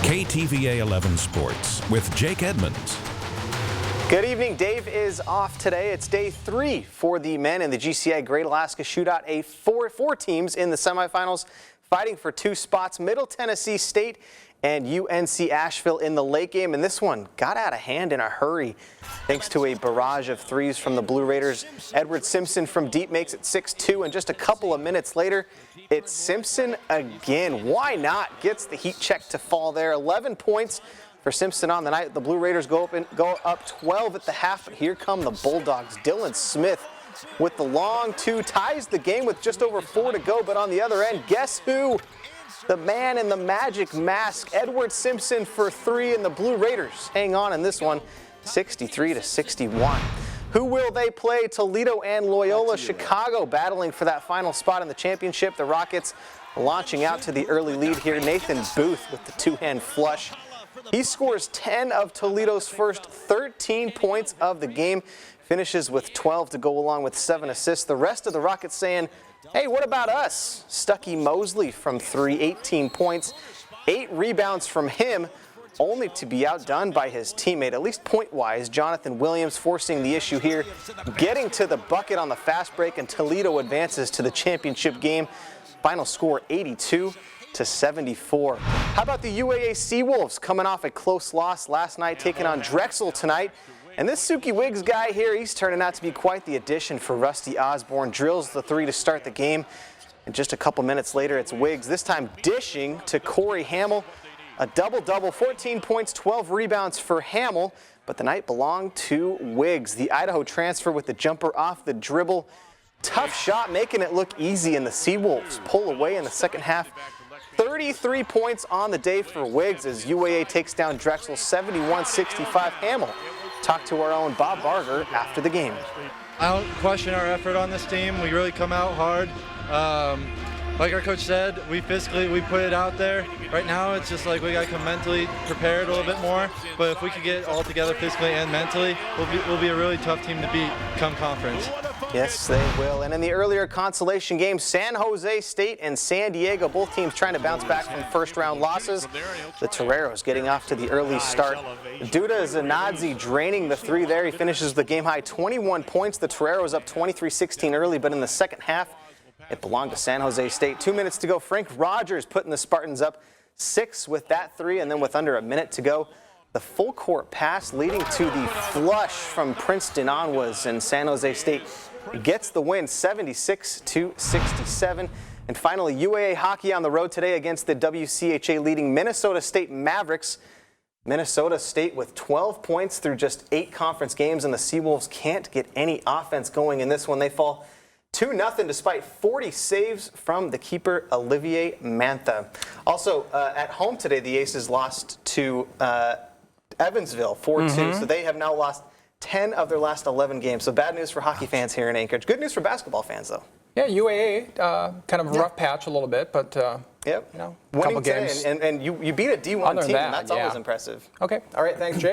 KTVA 11 Sports with Jake Edmonds. Good evening. Dave is off today. It's day 3 for the men in the GCI Great Alaska Shootout. Four teams in the semifinals fighting for 2 spots. Middle Tennessee State and UNC Asheville in the late game. And this one got out of hand in a hurry thanks to a barrage of threes from the Blue Raiders. Edward Simpson from deep makes it 6-2. And just a couple of minutes later, it's Simpson again. Why not? Gets the heat check to fall there. 11 points for Simpson on the night. The Blue Raiders go up 12 at the half, but here come the Bulldogs. Dylan Smith with the long 2 ties the game with just over 4 to go, but on the other end, guess who? The man in the magic mask, Edward Simpson for 3, and the Blue Raiders hang on in this one, 63-61. Who will they play? Toledo and Loyola Chicago battling for that final spot in the championship. The Rockets launching out to the early lead here. Nathan Booth with the 2-hand flush. He scores 10 of Toledo's first 13 points of the game, finishes with 12 to go along with 7 assists. The rest of the Rockets saying, hey, what about us? Stuckey Mosley from 3, 18 points, 8 rebounds from him, only to be outdone by his teammate, at least point-wise. Jonathan Williams forcing the issue here, getting to the bucket on the fast break, and Toledo advances to the championship game. Final score 82-74. How about the UAA Seawolves coming off a close loss last night, taking on Drexel tonight? And this Suki Wiggs guy here, he's turning out to be quite the addition for Rusty Osborne. Drills the 3 to start the game. And just a couple minutes later, it's Wiggs, this time dishing to Corey Hamill. A double-double, 14 points, 12 rebounds for Hamill. But the night belonged to Wiggs. The Idaho transfer with the jumper off the dribble. Tough shot, making it look easy, and the Seawolves pull away in the second half. 33 points on the day for Wiggs as UAA takes down Drexel 71-65. Hamill talked to our own Bob Barger after the game. I don't question our effort on this team. We really come out hard. Like our coach said, we put it out there. Right now it's just like we got to come mentally prepared a little bit more. But if we could get all together physically and mentally, we'll be a really tough team to beat come conference. Yes, they will. And in the earlier consolation games, San Jose State and San Diego, both teams trying to bounce back from first-round losses. The Toreros getting off to the early start. Duda Zanadze draining the 3 there. He finishes the game high 21 points. The Toreros up 23-16 early, but in the second half, it belonged to San Jose State. 2 minutes to go. Frank Rogers putting the Spartans up 6 with that 3, and then with under a minute to go, the full court pass leading to the flush from Princeton Onwas, and San Jose State gets the win 76-67. And finally, UAA hockey on the road today against the WCHA leading Minnesota State Mavericks. Minnesota State with 12 points through just 8 conference games, and the Seawolves can't get any offense going in this one. They fall 2-0 despite 40 saves from the keeper Olivier Mantha. Also, at home today, the Aces lost to Evansville 4-2, so they have now lost 10 of their last 11 games. So bad news for hockey fans here in Anchorage. Good news for basketball fans, though. Yeah, UAA, kind of a rough patch a little bit, but yep. You know, Winning couple games. And you beat a D1 team, and that's always impressive. Okay. All right, thanks, Jake.